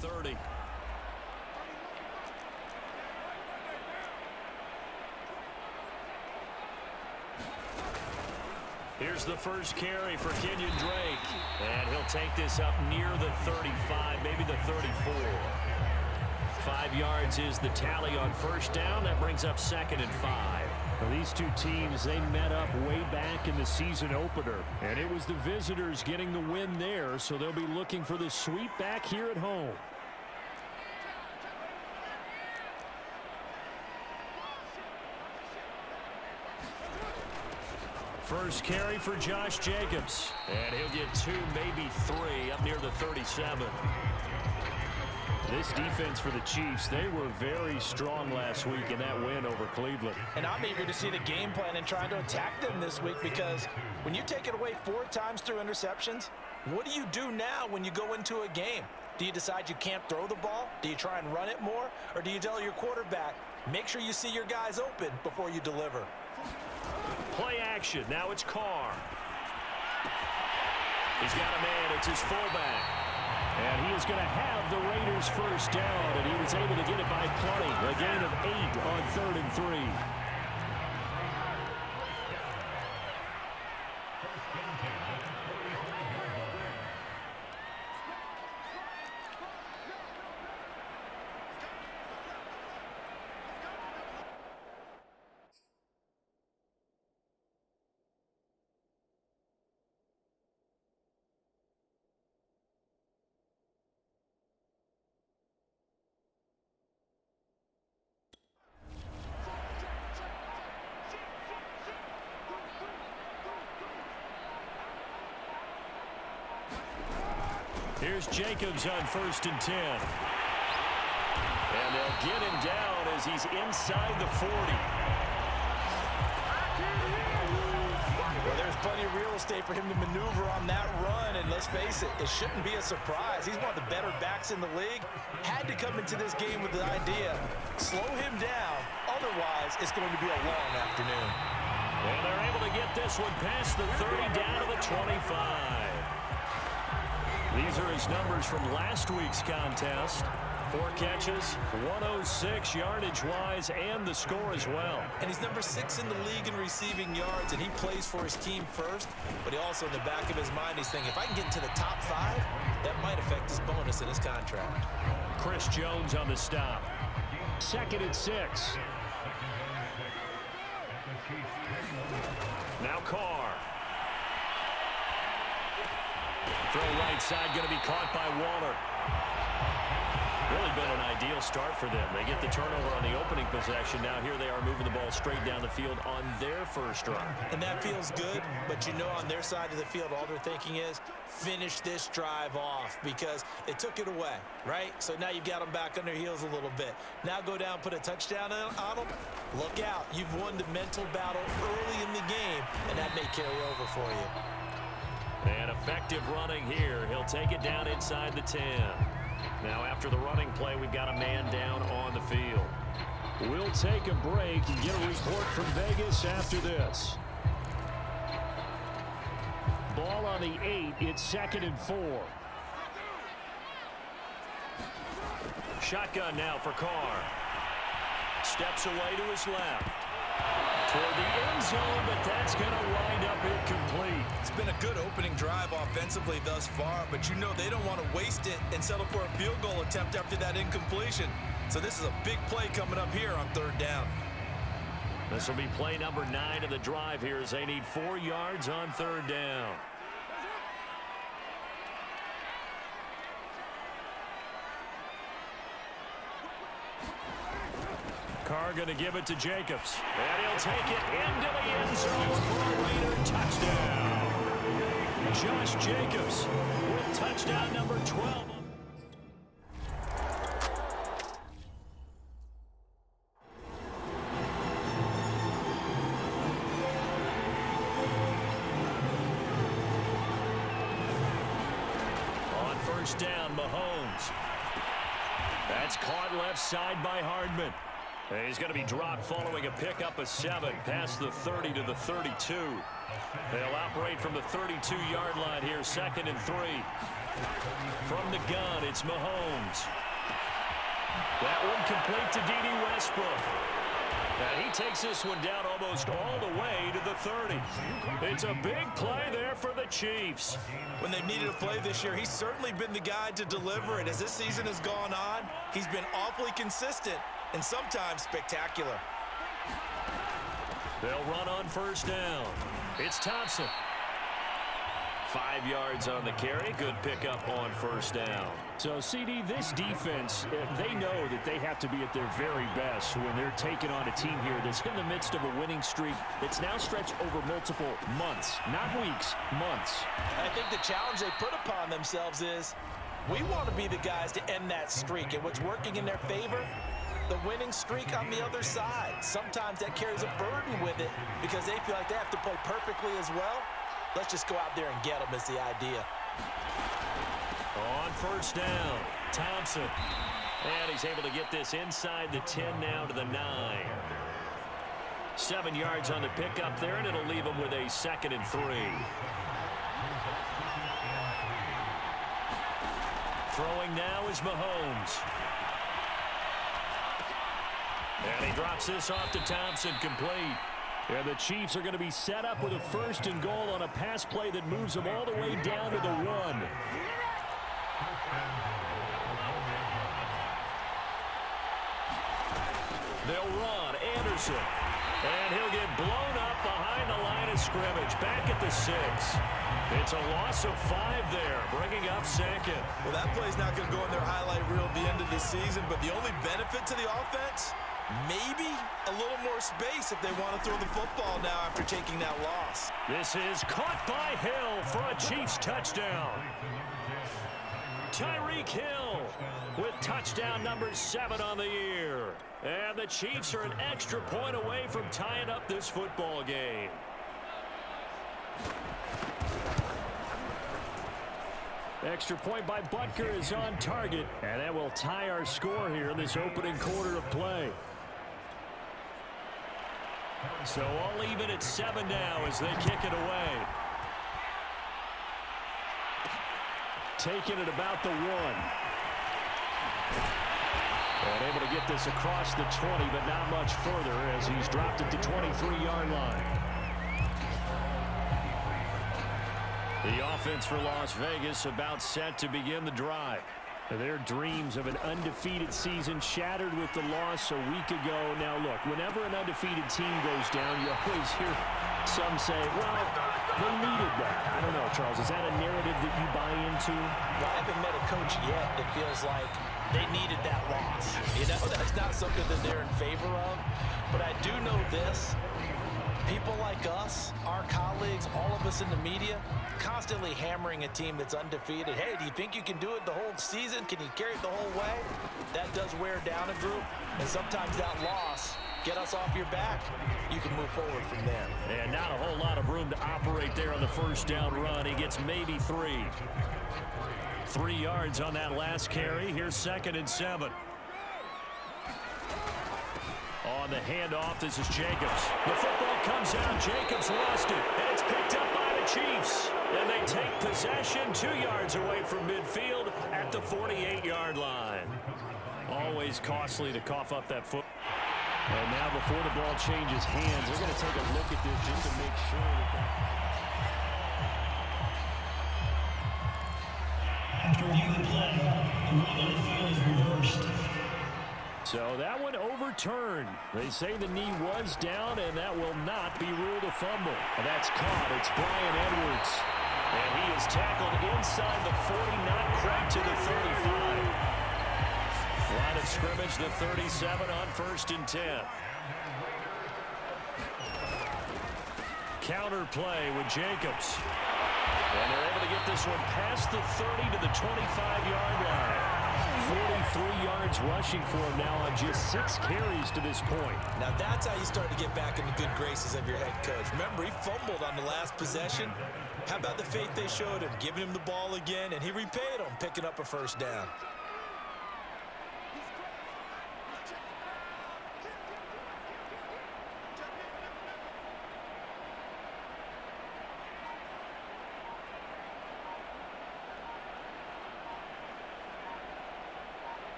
30. Here's the first carry for Kenyon Drake. And he'll take this up near the 35, maybe the 34. 5 yards is the tally on first down. That brings up 2nd and 5. Well, these two teams, they met up way back in the season opener. And it was the visitors getting the win there, so they'll be looking for the sweep back here at home. First carry for Josh Jacobs. And he'll get 2, maybe 3, up near the 37. This defense for the Chiefs, they were very strong last week in that win over Cleveland. And I'm eager to see the game plan and trying to attack them this week, because when you take it away 4 times through interceptions, what do you do now when you go into a game? Do you decide you can't throw the ball? Do you try and run it more? Or do you tell your quarterback, make sure you see your guys open before you deliver? Play action. Now it's Carr. He's got a man. It's his fullback. And he is going to have the Raiders first down, and he was able to get it by plenty. A gain of 8 on 3rd and 3. Here's Jacobs on 1st and 10. And they'll get him down as he's inside the 40. Well, there's plenty of real estate for him to maneuver on that run, and let's face it, it shouldn't be a surprise. He's one of the better backs in the league. Had to come into this game with the idea, slow him down, otherwise it's going to be a long afternoon. And they're able to get this one past the 30 down to the 25. These are his numbers from last week's contest. 4 catches, 106 yardage-wise, and the score as well. And he's number 6 in the league in receiving yards, and he plays for his team first. But he also, in the back of his mind, he's thinking, if I can get into the top 5, that might affect his bonus in his contract. Chris Jones on the stop. 2nd and 6. Now Carr. Throw right side, going to be caught by Waller. Really been an ideal start for them. They get the turnover on the opening possession. Now here they are moving the ball straight down the field on their first drive. And that feels good, but you know on their side of the field, all they're thinking is, finish this drive off, because they took it away, right? So now you've got them back on their heels a little bit. Now go down, put a touchdown on them. Look out. You've won the mental battle early in the game, and that may carry over for you. And effective running here. He'll take it down inside the 10. Now after the running play, we've got a man down on the field. We'll take a break and get a report from Vegas after this. Ball on the 8. It's 2nd and 4. Shotgun now for Carr. Steps away to his left. Toward the end zone, but that's going to wind up incomplete. It's been a good opening drive offensively thus far, but you know they don't want to waste it and settle for a field goal attempt after that incompletion. So this is a big play coming up here on 3rd down. This will be play number 9 of the drive here as they need 4 yards on 3rd down. Carr going to give it to Jacobs. And he'll take it into the end zone for a Raider touchdown. Josh Jacobs with touchdown number 12. On first down, Mahomes. That's caught left side by Hardman. And he's going to be dropped following a pickup of 7 past the 30 to the 32. They'll operate from the 32-yard line here, 2nd and 3. From the gun, it's Mahomes. That one complete to D.D. Westbrook. And he takes this one down almost all the way to the 30. It's a big play there for the Chiefs. When they've needed a play this year, he's certainly been the guy to deliver it. As this season has gone on, he's been awfully consistent and sometimes spectacular. They'll run on 1st down. It's Thompson. 5 yards on the carry. Good pickup on 1st down. So, CD, this defense, they know that they have to be at their very best when they're taking on a team here that's in the midst of a winning streak that's now stretched over multiple months, not weeks, months. I think the challenge they put upon themselves is we want to be the guys to end that streak. And what's working in their favor? The winning streak on the other side. Sometimes that carries a burden with it because they feel like they have to play perfectly as well. Let's just go out there and get them is the idea. On 1st down, Thompson. And he's able to get this inside the 10 now to the 9. 7 yards on the pickup there, and it'll leave him with a 2nd and 3. Throwing now is Mahomes. And he drops this off to Thompson, complete. Yeah, the Chiefs are going to be set up with a 1st and goal on a pass play that moves them all the way down to the 1. They'll run. Anderson. And he'll get blown up behind the line of scrimmage. Back at the 6. It's a loss of 5 there, bringing up 2nd. Well, that play's not going to go in their highlight reel at the end of the season, but the only benefit to the offense, maybe a little more space if they want to throw the football now after taking that loss. This is caught by Hill for a Chiefs touchdown. Tyreek Hill with touchdown number 7 on the year. And the Chiefs are an extra point away from tying up this football game. Extra point by Butker is on target. And that will tie our score here in this opening quarter of play. So all even at 7 now as they kick it away. Taking it about the 1. And able to get this across the 20, but not much further as he's dropped at the 23-yard line. The offense for Las Vegas about set to begin the drive. Their dreams of an undefeated season shattered with the loss a week ago. Now, look, whenever an undefeated team goes down, you always hear some say, well, they needed that. I don't know, Charles. Is that a narrative that you buy into? Well, I haven't met a coach yet that feels like they needed that loss. You know, that's not something that they're in favor of. But I do know this. People like us, our colleagues, all of us in the media, constantly hammering a team that's undefeated. Hey, do you think you can do it the whole season? Can you carry it the whole way? That does wear down a group. And sometimes that loss, get us off your back, you can move forward from there. And not a whole lot of room to operate there on the 1st down run. He gets maybe 3. 3 yards on that last carry. Here's 2nd and 7. On the handoff, this is Jacobs. The football comes out. Jacobs lost it. And it's picked up by the Chiefs. And they take possession 2 yards away from midfield at the 48-yard line. Always costly to cough up that foot. And now before the ball changes hands, they're going to take a look at this just to make sure that After reviewing the play, the rule on the field is reversed. So that one overturned. They say the knee was down, and that will not be ruled a fumble. And that's caught. It's Brian Edwards. And he is tackled inside the 40, not quite to the 35. Line of scrimmage, the 37 on 1st and 10. Counter play with Jacobs. And they're able to get this one past the 30 to the 25-yard line. 43 yards rushing for him now on just 6 carries to this point. Now that's how you start to get back in the good graces of your head coach. Remember, he fumbled on the last possession. How about the faith they showed him, giving him the ball again, and he repaid them, picking up a 1st down.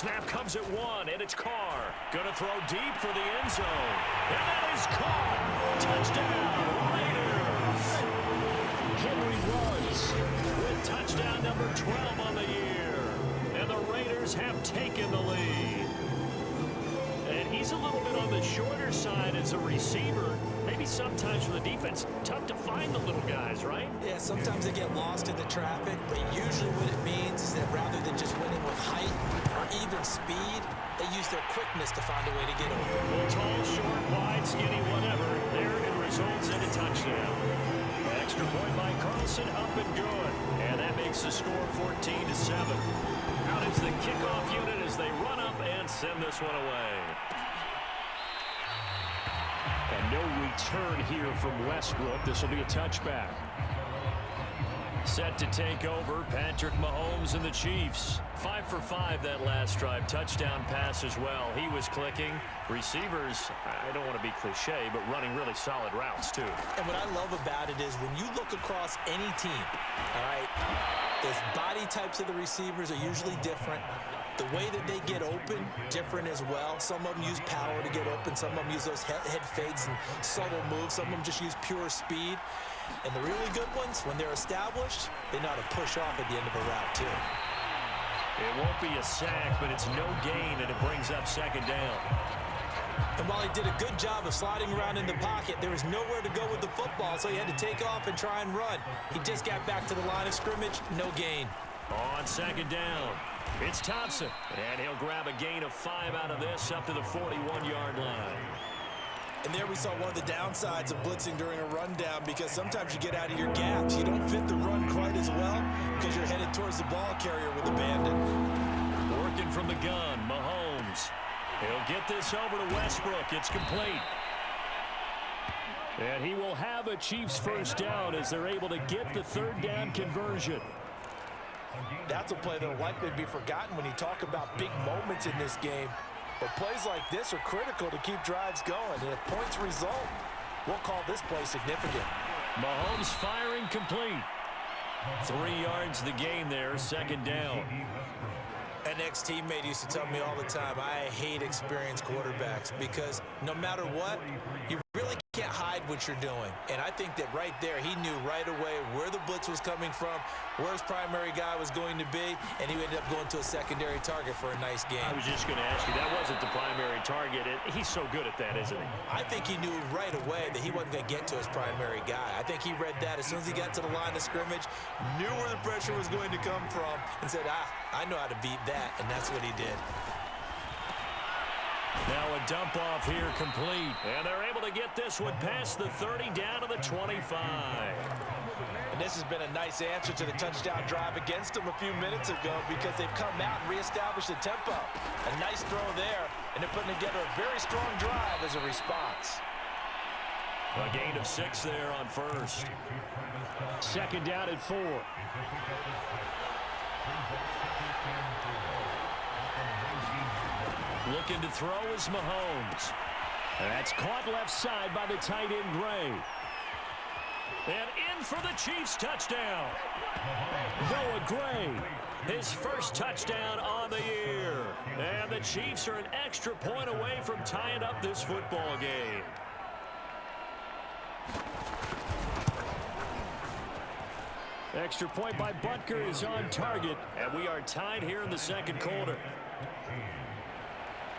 snap comes at one, and it's Carr. Going to throw deep for the end zone. And that is caught. Touchdown, Raiders. Henry runs with touchdown number 12 on the year. And the Raiders have taken the lead. And he's a little bit on the shorter side as a receiver. Maybe sometimes for the defense, tough to find the little guys, right? Yeah, sometimes they get lost in the traffic, but usually what it means is that rather than just winning with height or even speed, they use their quickness to find a way to get over. Well, tall, short, wide, skinny, whatever. There it results in a touchdown. Extra point by Carlson, up and good. And that makes the score 14-7. Out is the kickoff unit as they run up and send this one away. And no return here from Westbrook. This will be a touchback. Set to take over, Patrick Mahomes and the Chiefs. 5 for 5 that last drive. Touchdown pass as well. He was clicking. Receivers, I don't want to be cliche, but running really solid routes too. And what I love about it is when you look across any team, all right, the body types of the receivers are usually different. The way that they get open, different as well. Some of them use power to get open. Some of them use those head fakes and subtle moves. Some of them just use pure speed. And the really good ones, when they're established, they know how to push off at the end of a route, too. It won't be a sack, but it's no gain, and it brings up second down. And while he did a good job of sliding around in the pocket, there was nowhere to go with the football, so he had to take off and try and run. He just got back to the line of scrimmage, no gain. On second down, it's Thompson, and he'll grab a gain of 5 out of this up to the 41-yard line. And there we saw one of the downsides of blitzing during a rundown, because sometimes you get out of your gaps. You don't fit the run quite as well because you're headed towards the ball carrier with abandon. Working from the gun, Mahomes. He'll get this over to Westbrook. It's complete. And he will have a Chiefs first down as they're able to get the third down conversion. That's a play that will likely be forgotten when you talk about big moments in this game. But plays like this are critical to keep drives going. And if points result, we'll call this play significant. Mahomes firing complete. 3 yards the gain there, second down. An ex-teammate used to tell me all the time, I hate experienced quarterbacks because no matter what, you really can't hide what you're doing. And I think that right there, he knew right away where the blitz was coming from, where his primary guy was going to be, and he ended up going to a secondary target for a nice game. I was just going to ask you, that wasn't the primary target. He's so good at that, isn't he? I think he knew right away that he wasn't going to get to his primary guy. I think he read that as soon as he got to the line of scrimmage, knew where the pressure was going to come from, and said, I know how to beat that, and that's what he did. Now a dump off here complete. And they're able to get this one past the 30 down to the 25. And this has been a nice answer to the touchdown drive against them a few minutes ago because they've come out and reestablished the tempo. A nice throw there, and they're putting together a very strong drive as a response. A gain of 6 there on first. Second down at 4. Looking to throw is Mahomes. That's caught left side by the tight end Gray. And in for the Chiefs touchdown. Noah Gray, his first touchdown on the year. And the Chiefs are an extra point away from tying up this football game. Extra point by Butker is on target. And we are tied here in the second quarter.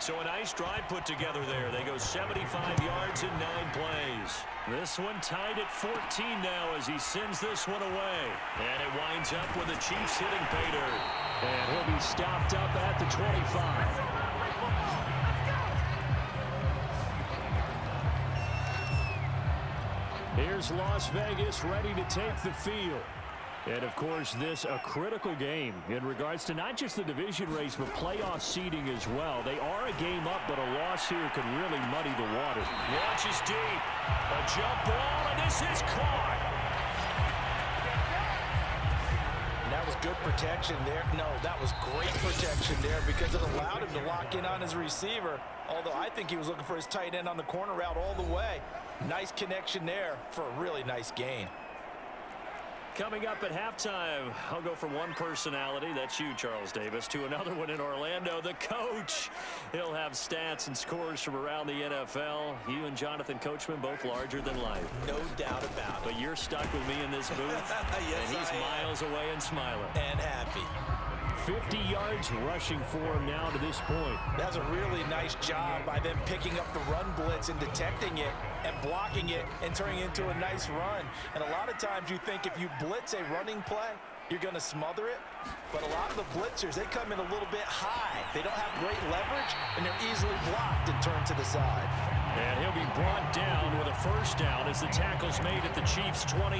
So a nice drive put together there. They go 75 yards in 9 plays. This one tied at 14 now as he sends this one away. And it winds up with the Chiefs hitting pay dirt. And he'll be stopped up at the 25. Here's Las Vegas ready to take the field. And, of course, this a critical game in regards to not just the division race, but playoff seeding as well. They are a game up, but a loss here could really muddy the water. Launches deep. A jump ball, and this is caught. And that was good protection there. No, that was great protection there because it allowed him to lock in on his receiver, although I think he was looking for his tight end on the corner route all the way. Nice connection there for a really nice gain. Coming up at halftime, I'll go from one personality, that's you, Charles Davis, to another one in Orlando, the coach. He'll have stats and scores from around the NFL. You and Jonathan Coachman both larger than life. No doubt about it. But you're stuck with me in this booth, yes, and he's miles away and smiling. And happy. 50 yards rushing for him now to this point. That's a really nice job by them picking up the run blitz and detecting it and blocking it and turning it into a nice run. And a lot of times you think if you blitz a running play, you're going to smother it. But a lot of the blitzers, they come in a little bit high. They don't have great leverage, and they're easily blocked and turned to the side. And he'll be brought down with a first down as the tackle's made at the Chiefs' 28.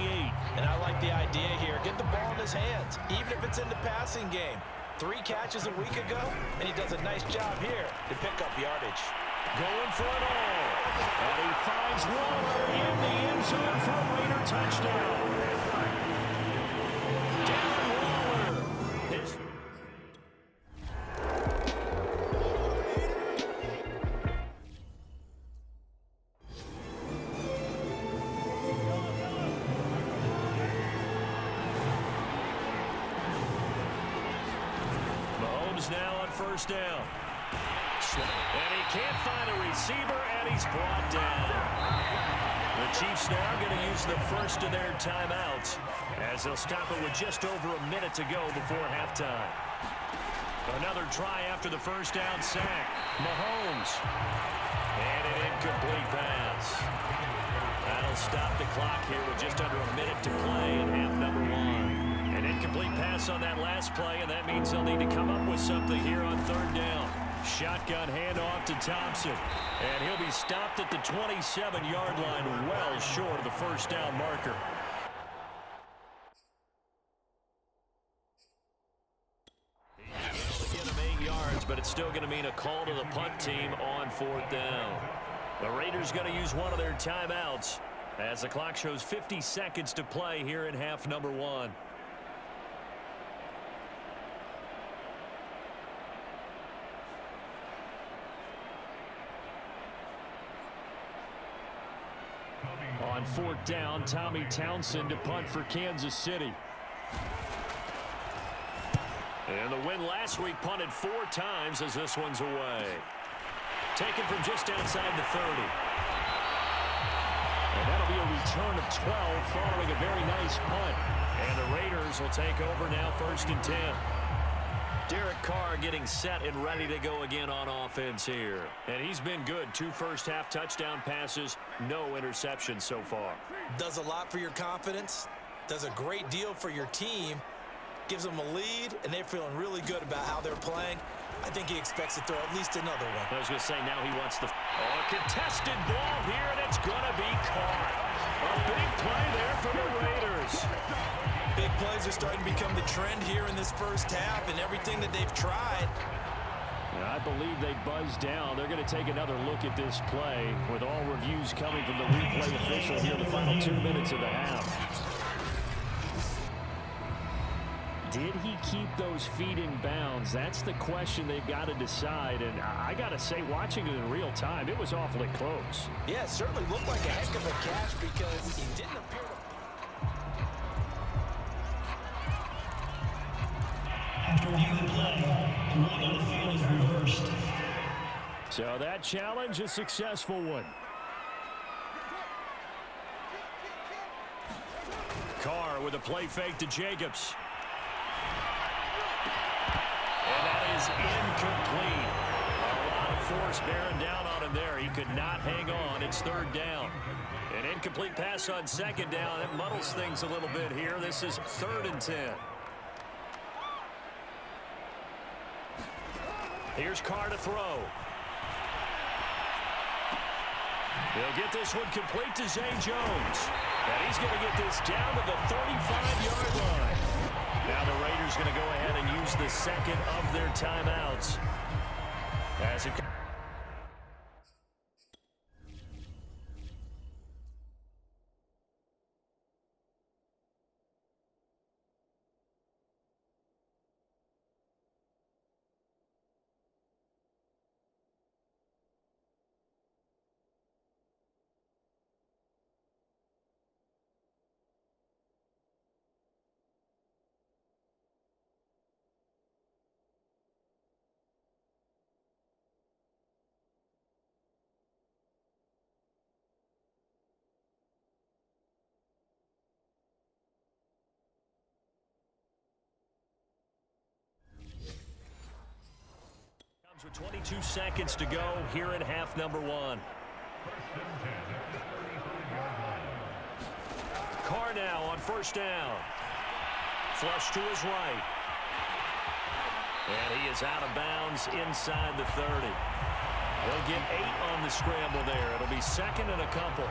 And I like the idea here. Get the ball in his hands, even if it's in the passing game. 3 catches a week ago, and he does a nice job here to pick up yardage. Going for it all. And he finds Waller in the end zone for a Raider touchdown. Down Waller. Mahomes now on first down. And he can't find a receiver, and he's brought down. The Chiefs now going to use the first of their timeouts as they'll stop it with just over a minute to go before halftime. Another try after the first down sack. Mahomes. And an incomplete pass. That'll stop the clock here with just under a minute to play in half number 1. An incomplete pass on that last play, and that means they'll need to come up with something here on third down. Shotgun handoff to Thompson. And he'll be stopped at the 27-yard line, well short of the first down marker. He'll get him 8 yards, but it's still going to mean a call to the punt team on fourth down. The Raiders going to use one of their timeouts as the clock shows 50 seconds to play here in half number 1. On fourth down, Tommy Townsend to punt for Kansas City. And the win last week punted 4 times as this one's away. Taken from just outside the 30. And that'll be a return of 12 following a very nice punt. And the Raiders will take over now first and 10. Derek Carr getting set and ready to go again on offense here. And he's been good. 2 first-half touchdown passes, no interceptions so far. Does a lot for your confidence. Does a great deal for your team. Gives them a lead, and they're feeling really good about how they're playing. I think he expects to throw at least another one. I was going to say now he wants the contested ball here, and it's going to be caught. A big play there for the Raiders. Big plays are starting to become the trend here in this first half, and everything that they've tried. I believe they buzzed down. They're going to take another look at this play with all reviews coming from the replay official here in the final 2 minutes of the half. Did he keep those feet in bounds? That's the question they've got to decide. And I got to say, watching it in real time, it was awfully close. Yeah, it certainly looked like a heck of a catch because he didn't appear to... After reviewing the play, the ruling on the field is reversed. So that challenge, a successful one. Carr with a play fake to Jacobs. And that is incomplete. A lot of force bearing down on him there. He could not hang on. It's third down. An incomplete pass on second down. It muddles things a little bit here. This is 3rd and 10. Here's Carr to throw. He'll get this one complete to Zay Jones. And he's going to get this down to the 35-yard line. Now the Raiders going to go ahead and use the second of their timeouts. As it 22 seconds to go here in half number one. Carr now on first down. Flush to his right. And he is out of bounds inside the 30. He'll get 8 on the scramble there. It'll be second and a couple.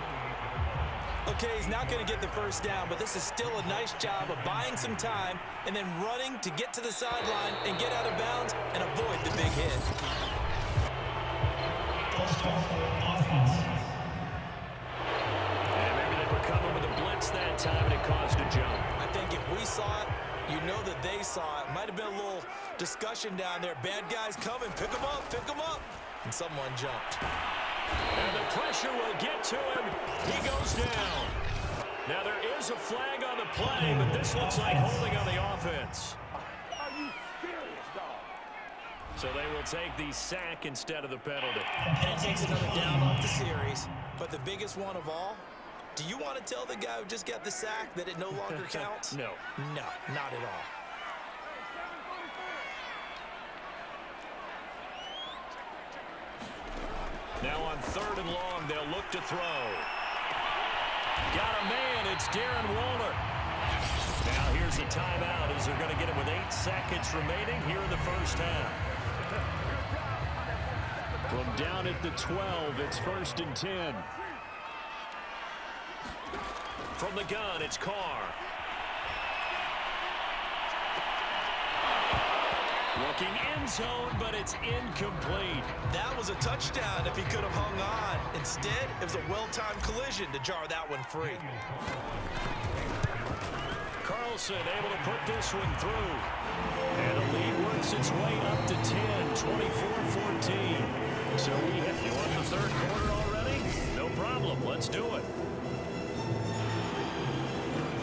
Okay, he's not going to get the first down, but this is still a nice job of buying some time and then running to get to the sideline and get out of bounds and avoid the big hit. And maybe they were coming with a blitz that time and it caused a jump. I think if we saw it, you know that they saw it. Might have been a little discussion down there. Bad guys coming. Pick them up. Pick them up. And someone jumped. And the pressure will get to him. He goes down. Now there is a flag on the play, but this looks like holding on the offense. Are you serious, dog? So they will take the sack instead of the penalty. And it takes another down off the series. But the biggest one of all, do you want to tell the guy who just got the sack that it no longer counts? No. No, not at all. Now on third and long, they'll look to throw. Got a man. It's Darren Waller. Now here's a timeout as they're going to get it with 8 seconds remaining here in the first half. From down at the 12, it's first and 10. From the gun, it's Carr. Looking end zone, but it's incomplete. That was a touchdown if he could have hung on. Instead, it was a well-timed collision to jar that one free. Carlson able to put this one through. And the lead works its way up to 10, 24-14. So you want the third quarter already? No problem. Let's do it.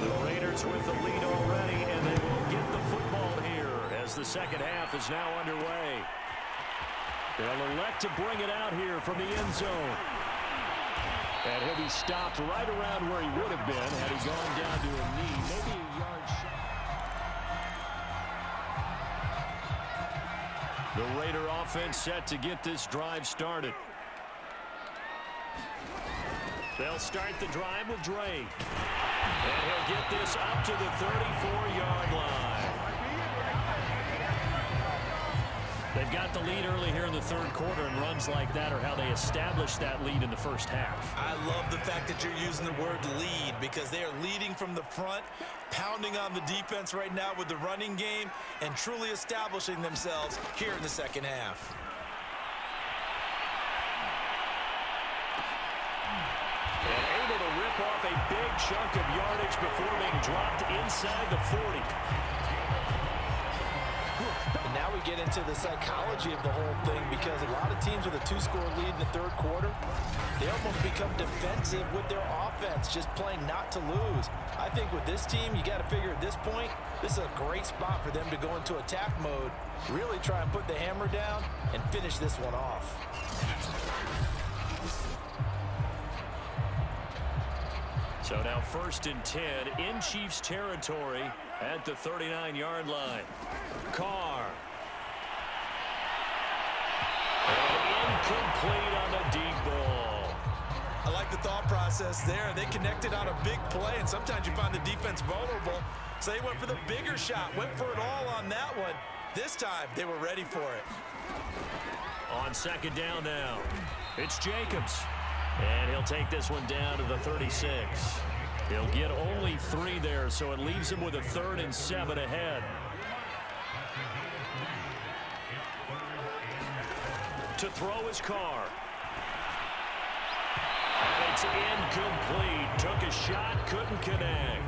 The Raiders with the lead already, and they will get the football here as the second half is now underway. They'll elect to bring it out here from the end zone. And he'll be stopped right around where he would have been had he gone down to a knee, maybe a yard short. The Raider offense set to get this drive started. They'll start the drive with Dre. And he'll get this up to the 34-yard line. They've got the lead early here in the third quarter, and runs like that are how they establish that lead in the first half. I love the fact that you're using the word lead because they are leading from the front, pounding on the defense right now with the running game, and truly establishing themselves here in the second half. And able to rip off a big chunk of yardage before being dropped inside the 40. And now we get into the psychology of the whole thing because a lot of teams with a 2-score lead in the third quarter, they almost become defensive with their offense, just playing not to lose. I think with this team, you got to figure at this point, this is a great spot for them to go into attack mode, really try and put the hammer down and finish this one off. So now first and 10 in Chiefs territory at the 39-yard line. Carr. And incomplete on the deep ball. I like the thought process there. They connected on a big play, and sometimes you find the defense vulnerable. So they went for the bigger shot, went for it all on that one. This time, they were ready for it. On second down now, it's Jacobs. And he'll take this one down to the 36. He'll get only 3 there, so it leaves him with a 3rd and 7 ahead. To throw his Carr. And it's incomplete. Took a shot, couldn't connect.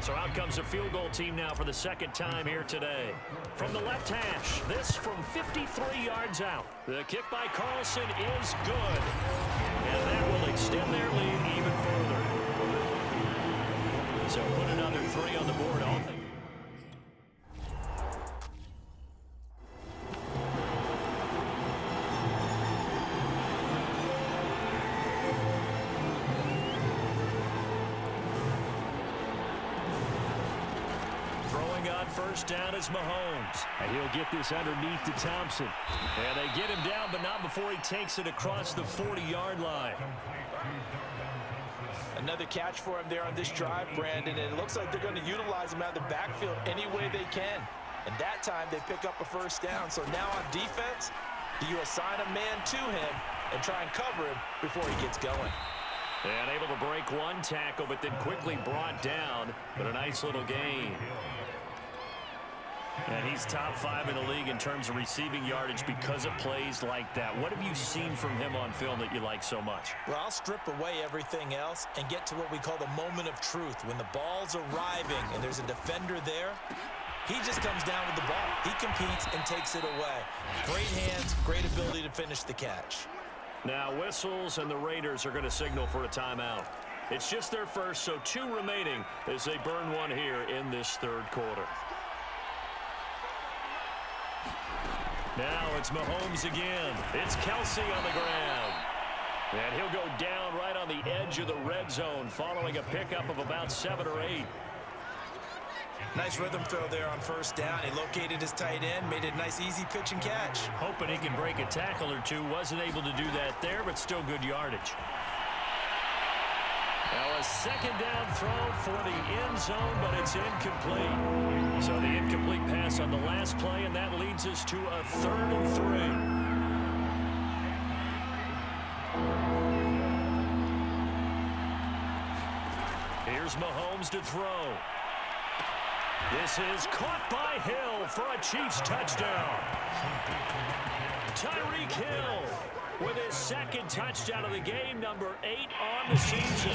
So out comes the field goal team now for the second time here today. From the left hash, this from 53 yards out. The kick by Carlson is good. And that will extend their lead even further. So put another 3 on the board. All things. throwing on first down is Mahomes. And he'll get this underneath to Thompson. And they get him down, but not before he takes it across the 40-yard line. Another catch for him there on this drive, Brandon, and it looks like they're going to utilize him out of the backfield any way they can. And that time they pick up a first down. So now on defense, do you assign a man to him and try and cover him before he gets going? And able to break one tackle, but then quickly brought down. But a nice little gain. And he's top 5 in the league in terms of receiving yardage because of plays like that. What have you seen from him on film that you like so much? Well, I'll strip away everything else and get to what we call the moment of truth. When the ball's arriving and there's a defender there, he just comes down with the ball. He competes and takes it away. Great hands, great ability to finish the catch. Now whistles, and the Raiders are going to signal for a timeout. It's just their first, so 2 remaining as they burn one here in this third quarter. Now it's Mahomes again. It's Kelsey on the ground. And he'll go down right on the edge of the red zone following a pickup of about 7 or 8. Nice rhythm throw there on first down. He located his tight end, made it a nice easy pitch and catch. Hoping he can break a tackle or two. Wasn't able to do that there, but still good yardage. Now a second down throw for the end zone, but it's incomplete. So the incomplete pass on the last play, and that leads us to a 3rd and 3. Here's Mahomes to throw. This is caught by Hill for a Chiefs touchdown. Tyreek Hill with his 2nd touchdown of the game, number 8 on the season.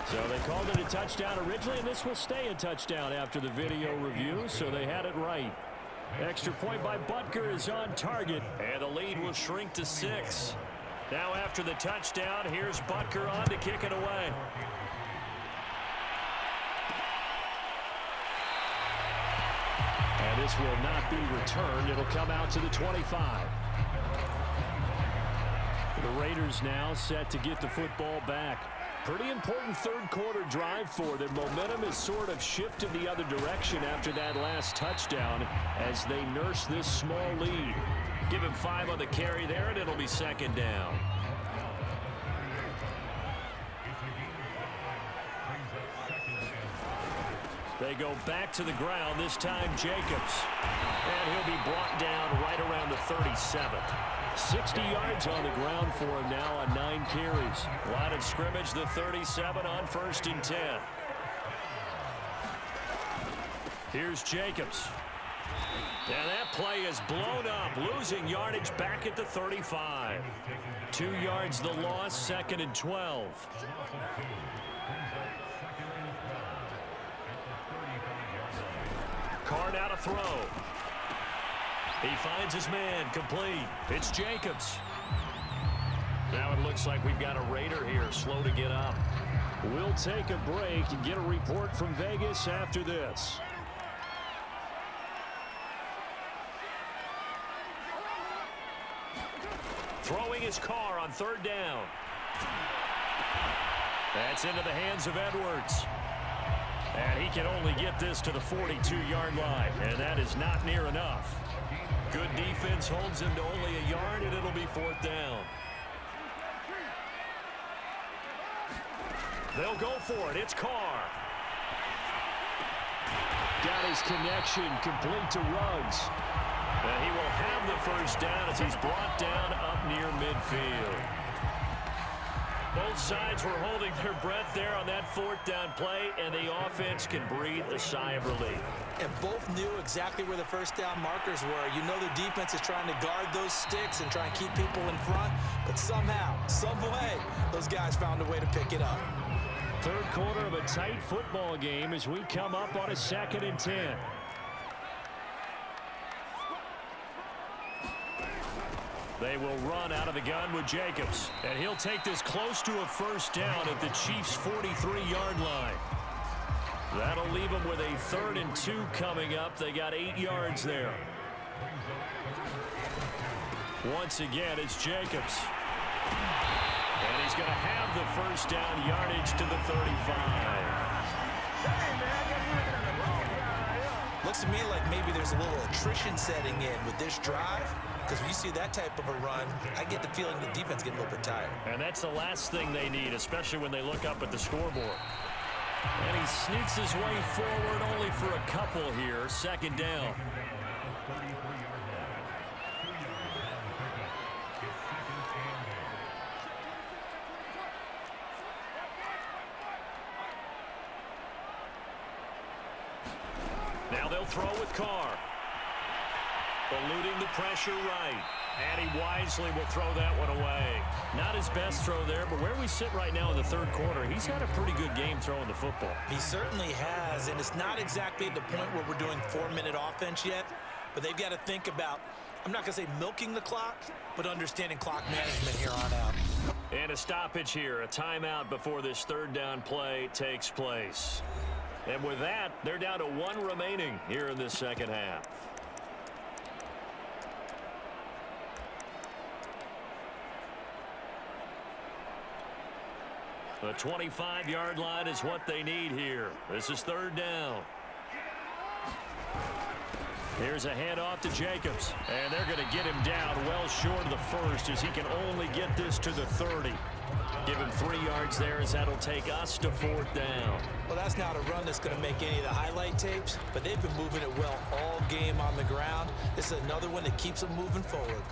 So they called it a touchdown originally, and this will stay a touchdown after the video review, so they had it right. Extra point by Butker is on target, and the lead will shrink to 6. Now after the touchdown, here's Butker on to kick it away. And this will not be returned. It'll come out to the 25. The Raiders now set to get the football back. Pretty important third quarter drive for them. Momentum has sort of shifted the other direction after that last touchdown as they nurse this small lead. Give him 5 on the carry there, and it'll be 2nd down. They go back to the ground, this time Jacobs. And he'll be brought down right around the 37th. 60 yards on the ground for him now on 9 carries. Line of scrimmage, the 37 on 1st and 10. Here's Jacobs. And that play is blown up, losing yardage back at the 35. 2 yards the loss, 2nd and 12. Card out a throw. He finds his man, complete. It's Jacobs. Now it looks like we've got a Raider here, slow to get up. We'll take a break and get a report from Vegas after this. Throwing his car on 3rd down. That's into the hands of Edwards. And he can only get this to the 42-yard line, and that is not near enough. Good defense holds him to only a yard, and it'll be 4th down. They'll go for it. It's Carr. Got his connection complete to Ruggs. And he will have the 1st down as he's brought down up near midfield. Both sides were holding their breath there on that 4th down play, and the offense can breathe a sigh of relief. And both knew exactly where the 1st down markers were. You know the defense is trying to guard those sticks and try and keep people in front, but somehow, some way, those guys found a way to pick it up. Third quarter of a tight football game as we come up on a 2nd and 10. They will run out of the gun with Jacobs. And he'll take this close to a 1st down at the Chiefs' 43-yard line. That'll leave them with a 3rd and 2 coming up. They got 8 yards there. Once again, it's Jacobs. And he's going to have the first down, yardage to the 35. Looks to me like maybe there's a little attrition setting in with this drive, because when you see that type of a run, I get the feeling the defense getting a little bit tired. And that's the last thing they need, especially when they look up at the scoreboard. And he sneaks his way forward only for a couple here. Second down. Now they'll throw with Carr. Eluding the pressure right. And he wisely will throw that one away. Not his best throw there, but where we sit right now in the third quarter, he's had a pretty good game throwing the football. He certainly has, and it's not exactly at the point where we're doing 4-minute offense yet, but they've got to think about, I'm not going to say milking the clock, but understanding clock management here on out. And a stoppage here, a timeout before this third down play takes place. And with that, they're down to one remaining here in this second half. The 25-yard line is what they need here. This is third down. Here's a handoff to Jacobs. And they're going to get him down well short of the first as he can only get this to the 30. Give him 3 yards there as that'll take us to fourth down. Well, that's not a run that's going to make any of the highlight tapes, but they've been moving it well all game on the ground. This is another one that keeps them moving forward.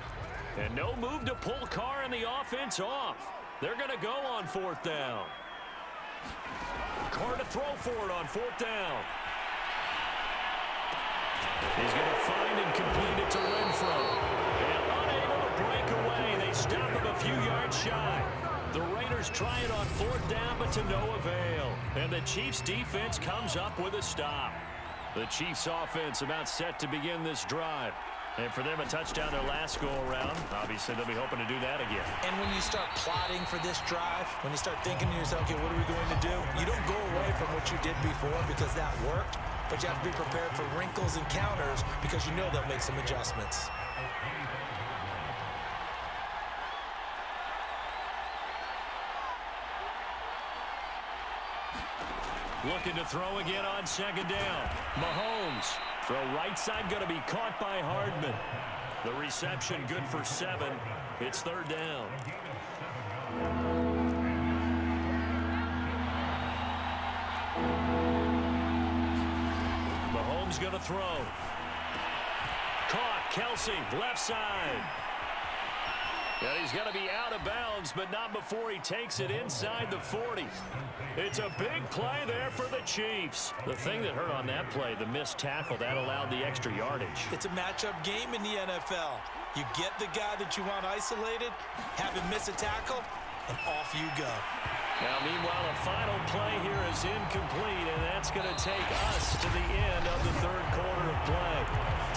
And no move to pull Carr and the offense off. They're going to go on fourth down. Carr to throw for it on fourth down. He's going to find and complete it to Renfro. And unable to break away. They stop him a few yards shy. The Raiders try it on fourth down, but to no avail. And the Chiefs defense comes up with a stop. The Chiefs offense about set to begin this drive. And for them, a touchdown their last go-around. Obviously, they'll be hoping to do that again. And when you start plotting for this drive, when you start thinking to yourself, okay, what are we going to do? You don't go away from what you did before because that worked, but you have to be prepared for wrinkles and counters because you know they'll make some adjustments. Looking to throw again on second down. Mahomes. Throw right side going to be caught by Hardman. The reception good for 7. It's third down. Mahomes going to throw. Caught. Kelsey, left side. And he's going to be out of bounds, but not before he takes it inside the 40. It's a big play there for the Chiefs. The thing that hurt on that play, the missed tackle, that allowed the extra yardage. It's a matchup game in the NFL. You get the guy that you want isolated, have him miss a tackle, and off you go. Now, meanwhile, a final play here is incomplete, and that's going to take us to the end of the third quarter of play.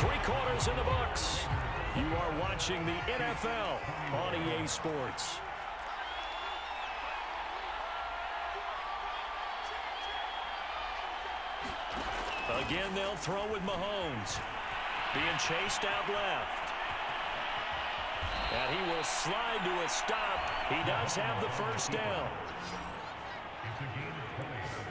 3 quarters in the books. You are watching the NFL on EA Sports. Again, they'll throw with Mahomes. Being chased out left. And he will slide to a stop. He does have the first down.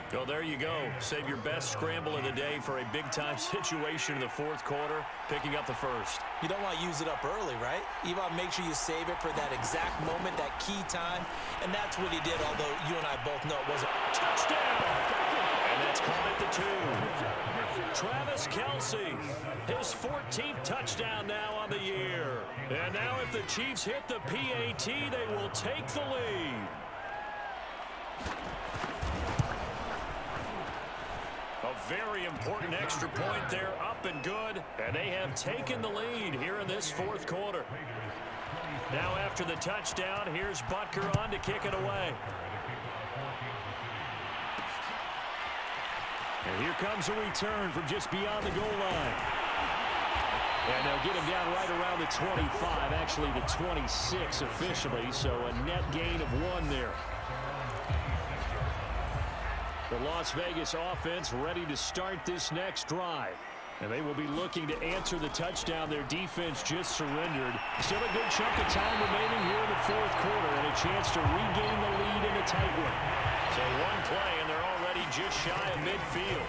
So there you go. Save your best scramble of the day for a big-time situation in the fourth quarter, picking up the first. You don't want to use it up early, right? You want to make sure you save it for that exact moment, that key time, and that's what he did, although you and I both know it wasn't. Touchdown! And that's caught at the 2. Travis Kelsey, his 14th touchdown now on the year. And now if the Chiefs hit the PAT, they will take the lead. A very important extra point there, up and good. And they have taken the lead here in this fourth quarter. Now after the touchdown, here's Butker on to kick it away. And here comes a return from just beyond the goal line. And they'll get him down right around the 25, actually the 26 officially, so a net gain of 1 there. The Las Vegas offense ready to start this next drive. And they will be looking to answer the touchdown their defense just surrendered. Still a good chunk of time remaining here in the fourth quarter and a chance to regain the lead in a tight one. So one play, and they're already just shy of midfield.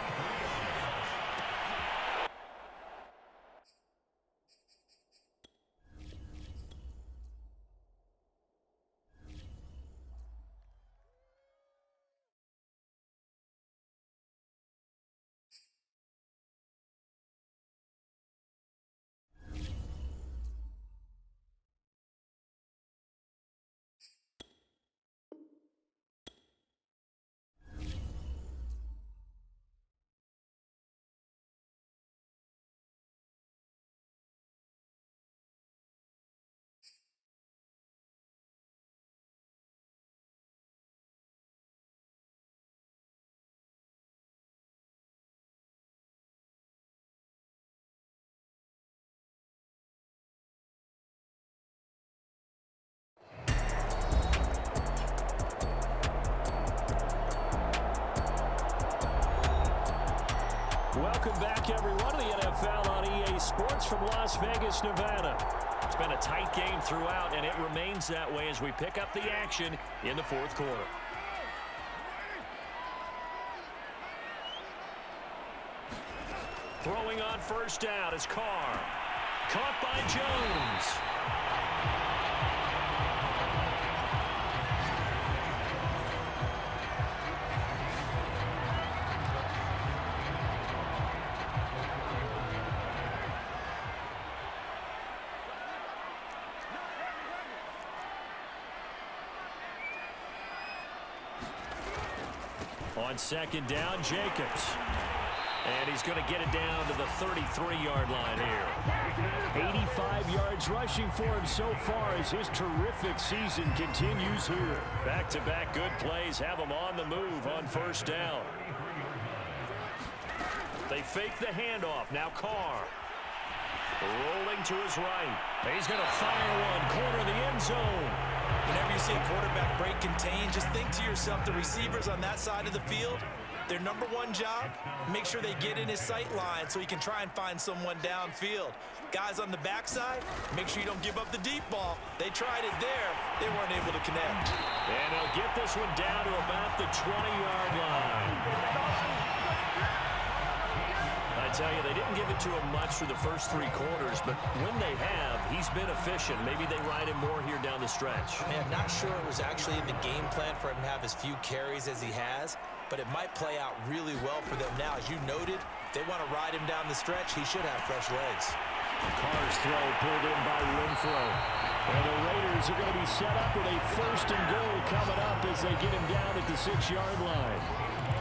Welcome back, everyone, to the NFL on EA Sports from Las Vegas, Nevada. It's been a tight game throughout, and it remains that way as we pick up the action in the fourth quarter. Throwing on first down is Carr. Caught by Jones. On second down, Jacobs. And he's going to get it down to the 33-yard line here. 85 yards rushing for him so far as his terrific season continues here. Back-to-back good plays have him on the move on first down. They fake the handoff. Now Carr. Rolling to his right. He's going to fire one. Corner of the end zone. Whenever you see a quarterback break contain, just think to yourself, the receivers on that side of the field, their number one job, make sure they get in his sight line so he can try and find someone downfield. Guys on the backside, make sure you don't give up the deep ball. They tried it there. They weren't able to connect. And he'll get this one down to about the 20-yard line. I tell you, they didn't give it to him much through the first three quarters, but when they have, he's been efficient. Maybe they ride him more here down the stretch. Man, not sure it was actually in the game plan for him to have as few carries as he has, but it might play out really well for them now. As you noted, if they want to ride him down the stretch, he should have fresh legs. Carr's throw pulled in by Renfro. And the Raiders are going to be set up with a first and goal coming up as they get him down at the 6-yard line.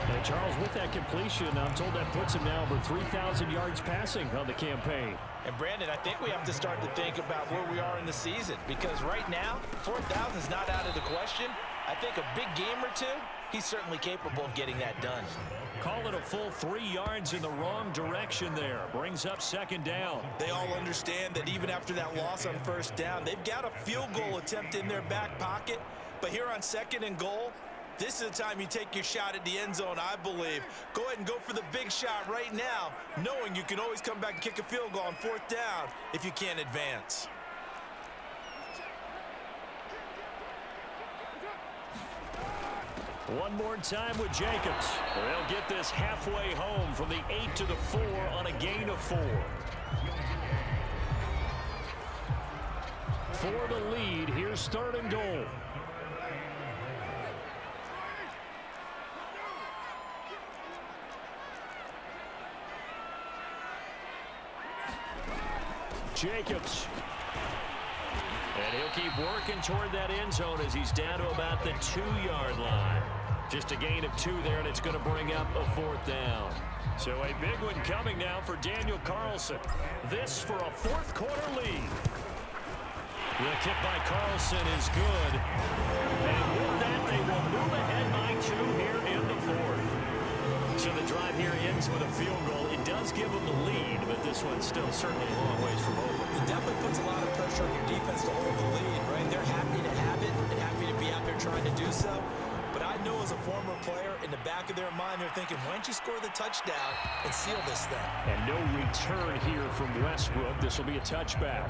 And Charles, with that completion, I'm told that puts him now over 3,000 yards passing on the campaign. And Brandon, I think we have to start to think about where we are in the season, because right now, 4,000 is not out of the question. I think a big game or two, he's certainly capable of getting that done. Call it a full 3 yards in the wrong direction there. Brings up second down. They all understand that even after that loss on first down, they've got a field goal attempt in their back pocket. But here on second and goal, this is the time you take your shot at the end zone, I believe. Go ahead and go for the big shot right now, knowing you can always come back and kick a field goal on fourth down if you can't advance. One more time with Jacobs. They'll get this halfway home from the 8 to the 4 on a gain of 4. For the lead, here's third and goal. Jacobs. And he'll keep working toward that end zone as he's down to about the 2-yard line. Just a gain of 2 there, and it's going to bring up a fourth down. So a big one coming now for Daniel Carlson. This for a fourth quarter lead. The kick by Carlson is good. And with that, they will move ahead by 2 here in the fourth. So the drive here ends with a field goal. It does give them the lead, but this one's still certainly a long ways from over. It definitely puts a lot of pressure on your defense to hold the lead, right? They're happy to have it and happy to be out there trying to do so. But I I know as a former player, in the back of their mind, they're thinking, why don't you score the touchdown and seal this thing? And no return here from Westbrook. This will be a touchback.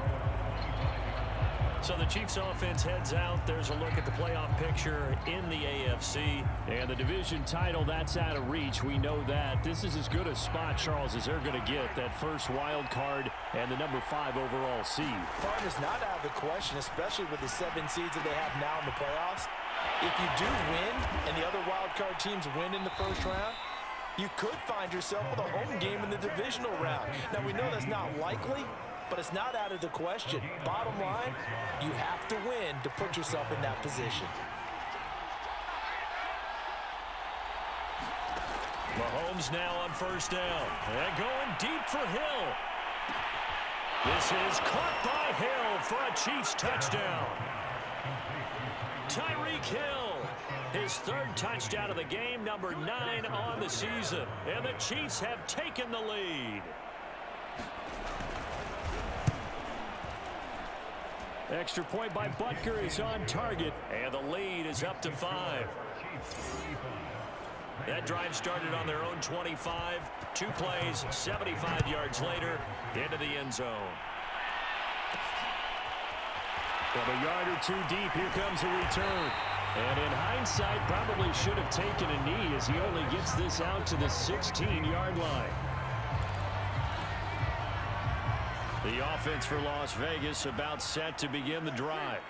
So the Chiefs offense heads out. There's a look at the playoff picture in the AFC. And the division title, that's out of reach. We know that. This is as good a spot, Charles, as they're going to get. That first wild card and the number 5 overall seed. Part is not out of the question, especially with the 7 seeds that they have now in the playoffs. If you do win and the other wild card teams win in the first round, you could find yourself with a home game in the divisional round. Now, we know that's not likely, but it's not out of the question. Bottom line, you have to win to put yourself in that position. Mahomes now on first down. And going deep for Hill. This is caught by Hill for a Chiefs touchdown. Tyreek Hill, his 3rd touchdown of the game, number 9 on the season. And the Chiefs have taken the lead. Extra point by Butker is on target. And the lead is up to 5. That drive started on their own 25. 2 plays, 75 yards later, into the end zone. From a yard or 2 deep, here comes a return. And in hindsight, probably should have taken a knee as he only gets this out to the 16-yard line. The offense for Las Vegas about set to begin the drive.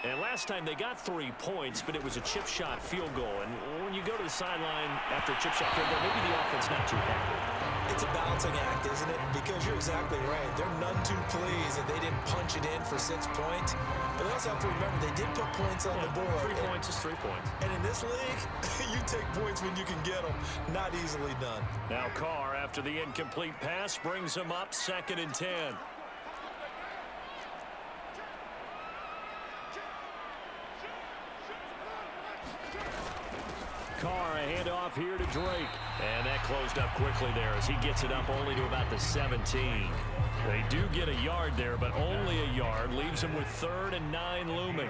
And last time they got 3 points, but it was a chip shot field goal. And when you go to the sideline after a chip shot field goal, maybe the offense not too happy. It's a balancing act, isn't it? Because you're exactly right. They're none too pleased that they didn't punch it in for 6 points. But they also have to remember they did put points on the board. 3 points is 3 points. And in this league, you take points when you can get them. Not easily done. Now Carr, after the incomplete pass, brings him up 2nd and 10. Carr, a handoff here to Drake. And that closed up quickly there as he gets it up only to about the 17. They do get a yard there, but only a yard. Leaves them with 3rd and 9 looming.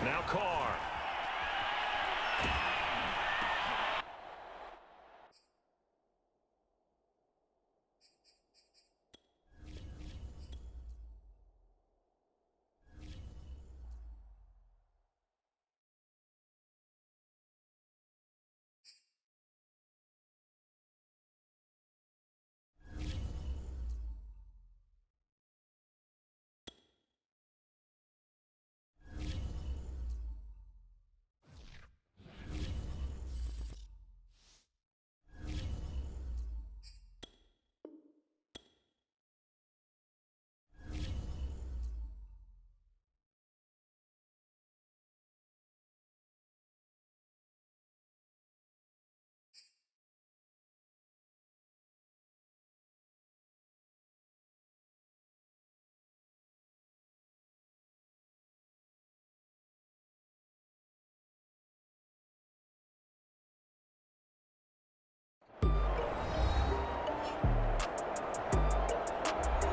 Now Carr.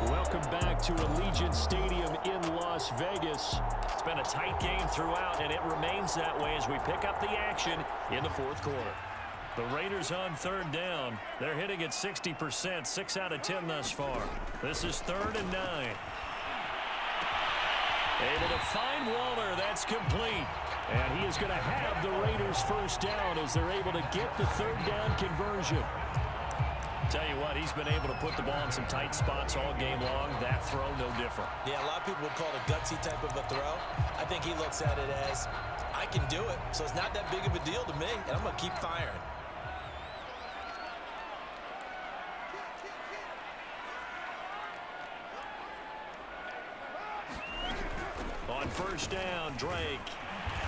Welcome back to Allegiant Stadium in Las Vegas. It's been a tight game throughout, and it remains that way as we pick up the action in the 4th quarter. The Raiders on 3rd down. They're hitting at 60%, 6 out of 10 thus far. This is 3rd and 9. Able to find Waller. That's complete. And he is going to have the Raiders first down as they're able to get the 3rd down conversion. Tell you what, he's been able to put the ball in some tight spots all game long. That throw, no different. Yeah, a lot of people would call it a gutsy type of a throw. I think he looks at it as, I can do it, so it's not that big of a deal to me, and I'm going to keep firing. On first down, Drake.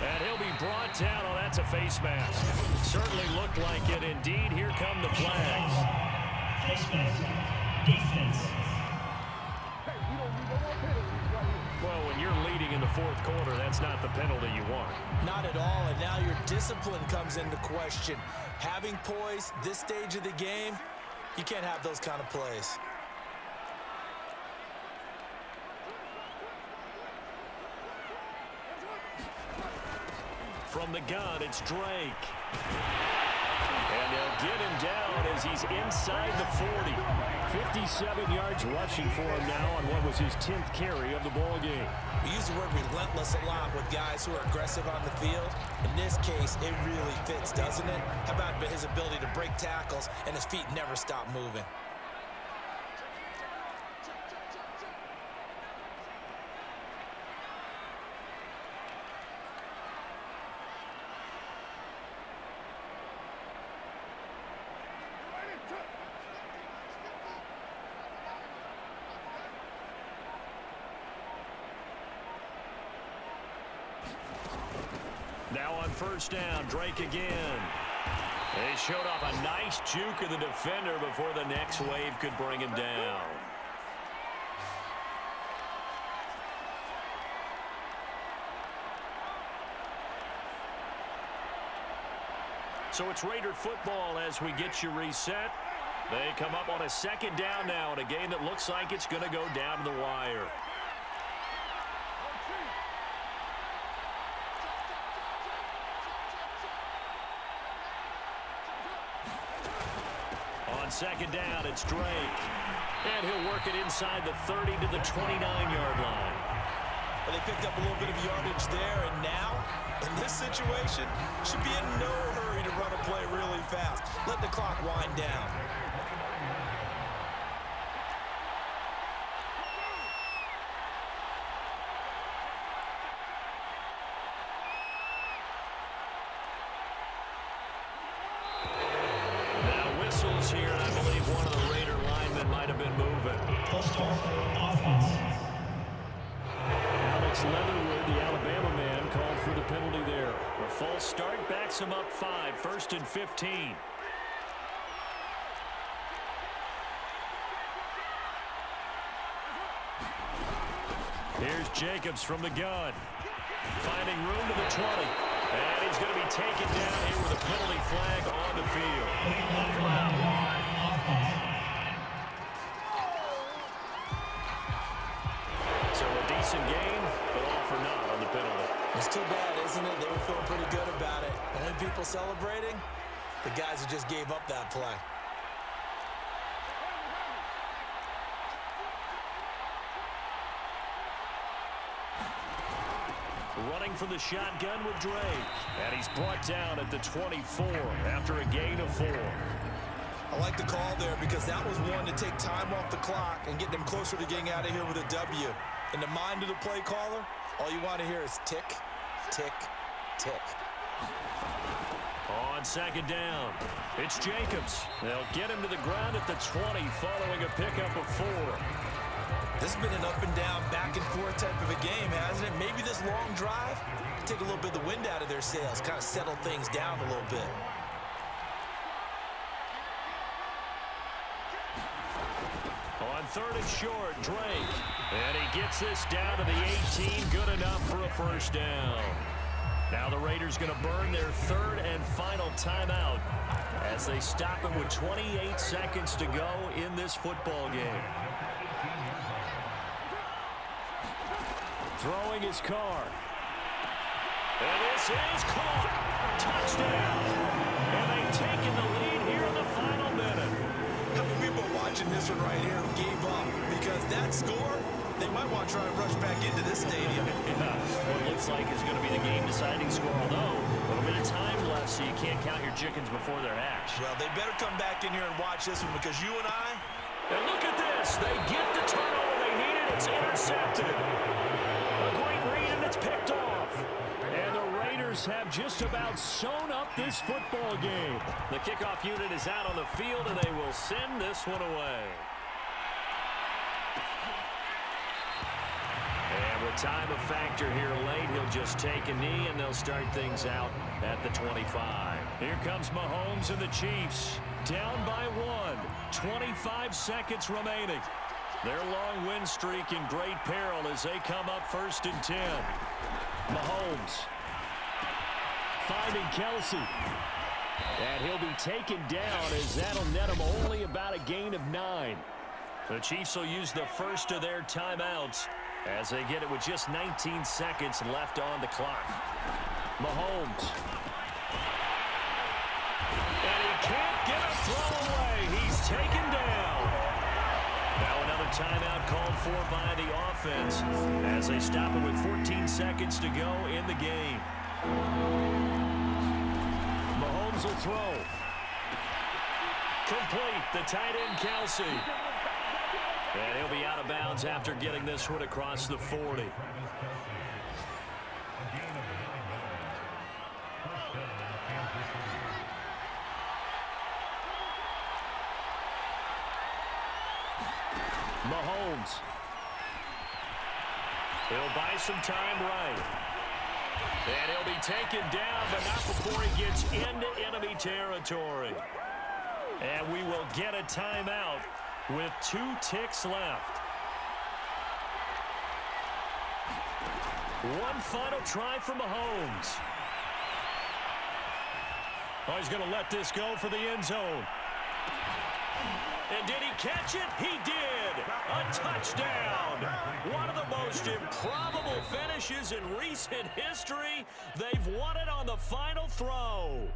And he'll be brought down. Oh, that's a face mask. Certainly looked like it. Indeed, here come the flags. Face mask. Defense. Well, when you're leading in the 4th quarter, that's not the penalty you want. Not at all, and now your discipline comes into question. Having poise this stage of the game, you can't have those kind of plays. From the gun, it's Drake. And they'll get him down as he's inside the 40. 57 yards rushing for him now on what was his 10th carry of the ball game. We use the word relentless a lot with guys who are aggressive on the field. In this case, it really fits, doesn't it? How about his ability to break tackles and his feet never stop moving? Now on first down, Drake again. They showed off a nice juke of the defender before the next wave could bring him down. So it's Raider football as we get you reset. They come up on a second down now in a game that looks like it's going to go down to the wire. On second down, it's Drake. And he'll work it inside the 30 to the 29-yard line. Well, they picked up a little bit of yardage there, and now, in this situation, should be in no hurry to run a play really fast. Let the clock wind down. Here, and I believe one of the Raider linemen might have been moving. Alex Leatherwood, the Alabama man, called for the penalty there. A false start backs him up 5, 1st and 15. Here's Jacobs from the gun. Finding room to the 20. And he's going to be taken down here with a penalty flag on the field. So a decent game, but all for naught on the penalty. It's too bad, isn't it? They were feeling pretty good about it. Only people celebrating? The guys who just gave up that play. Running for the shotgun with Drake. And he's brought down at the 24 after a gain of 4. I like the call there because that was one to take time off the clock and get them closer to getting out of here with a W. In the mind of the play caller, all you want to hear is tick, tick, tick. On second down, it's Jacobs. They'll get him to the ground at the 20 following a pickup of 4. This has been an up and down, back and forth type of a game, hasn't it? Maybe this long drive take a little bit of the wind out of their sails, kind of settle things down a little bit. On 3rd and short, Drake. And he gets this down to the 18, good enough for a first down. Now the Raiders going to burn their 3rd and final timeout as they stop him with 28 seconds to go in this football game. Throwing his car. And this is caught. Touchdown. And they've taken the lead here in the final minute. How many people are watching this one right here who gave up? Because that score, they might want to try and rush back into this stadium. Yeah, what it looks like is going to be the game-deciding score, although a little bit of time left, so you can't count your chickens before they're hatched. Well, they better come back in here and watch this one because you and I... And look at this. They get the turnover they needed. It's intercepted. A great read, and it's picked off. And the Raiders have just about sewn up this football game. The kickoff unit is out on the field, and they will send this one away. And with time a factor here late, he'll just take a knee, and they'll start things out at the 25. Here comes Mahomes and the Chiefs. Down by 1. 25 seconds remaining. Their long win streak in great peril as they come up 1st and 10. Mahomes finding Kelsey. And he'll be taken down as that'll net him only about a gain of 9. The Chiefs will use the first of their timeouts as they get it with just 19 seconds left on the clock. Mahomes. And he can't get a throw away. He's taken down. Now another timeout called for by the offense as they stop it with 14 seconds to go in the game. Mahomes will throw. Complete. The tight end, Kelsey. And he'll be out of bounds after getting this one across the 40. Mahomes. He'll buy some time right. And he'll be taken down, but not before he gets into enemy territory. And we will get a timeout with 2 ticks left. One final try for Mahomes. Oh, he's going to let this go for the end zone. And did he catch it? He did. A touchdown. One of the most improbable finishes in recent history. They've won it on the final throw.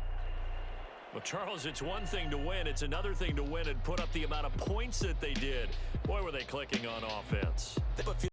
Well, Charles, it's one thing to win. It's another thing to win and put up the amount of points that they did. Boy, were they clicking on offense.